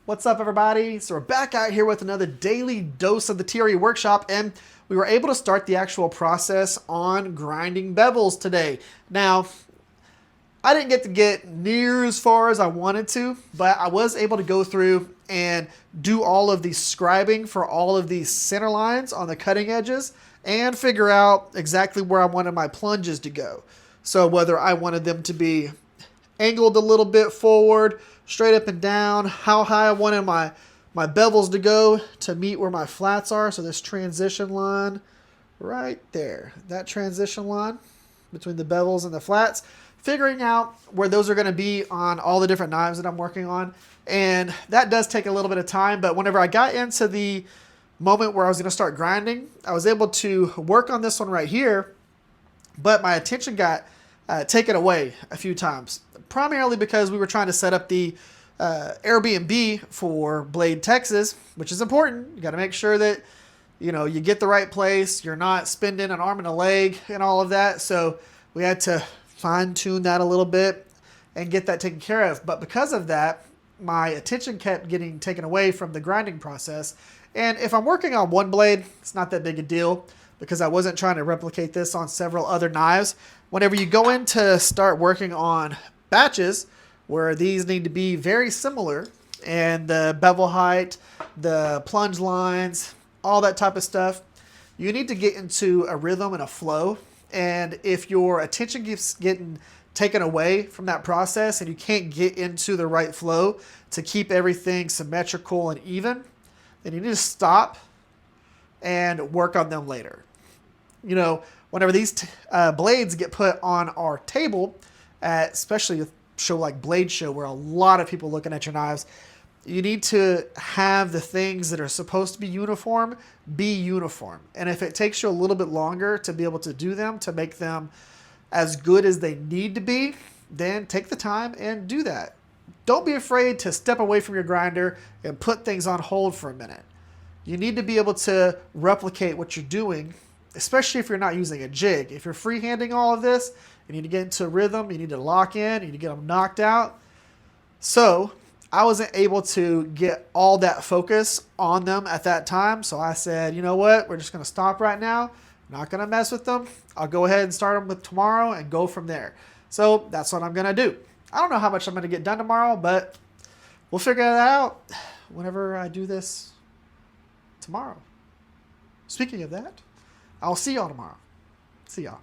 What's up, everybody? So we're back out here with another daily dose of the TRE workshop, and we were able to start the actual process on grinding bevels today. Now, I didn't get near as far as I wanted to, but I was able to go through and do all of the scribing for all of these center lines on the cutting edges and figure out exactly where I wanted my plunges to go. So whether I wanted them to be angled a little bit forward, straight up and down, how high I wanted my bevels to go to meet where my flats are. So this transition line right there, that transition line between the bevels and the flats, figuring out where those are going to be on all the different knives that I'm working on. And that does take a little bit of time, but whenever I got into the moment where I was going to start grinding, I was able to work on this one right here, but my attention got taken away a few times, primarily because we were trying to set up the Airbnb for Blade, Texas, which is important. You got to make sure that you get the right place. You're not spending an arm and a leg and all of that. So we had to fine tune that a little bit and get that taken care of. But because of that, my attention kept getting taken away from the grinding process. And if I'm working on one blade, it's not that big a deal because I wasn't trying to replicate this on several other knives. Whenever you go in to start working on batches where these need to be very similar, and the bevel height, the plunge lines, all that type of stuff, you need to get into a rhythm and a flow. And if your attention keeps getting taken away from that process and you can't get into the right flow to keep everything symmetrical and even, then you need to stop and work on them later. Whenever these blades get put on our table, especially a show like Blade Show where a lot of people looking at your knives, you need to have the things that are supposed to be uniform be uniform. And if it takes you a little bit longer to be able to do them, to make them as good as they need to be, then take the time and do that. Don't be afraid to step away from your grinder and put things on hold for a minute. You need to be able to replicate what you're doing, especially if you're not using a jig. If you're freehanding all of this, you need to get into a rhythm, you need to lock in, you need to get them knocked out. So I wasn't able to get all that focus on them at that time. So I said, you know what, we're just going to stop right now. Not going to mess with them. I'll go ahead and start them with tomorrow and go from there. So that's what I'm going to do. I don't know how much I'm going to get done tomorrow, but we'll figure that out whenever I do this tomorrow. Speaking of that, I'll see y'all tomorrow. See y'all.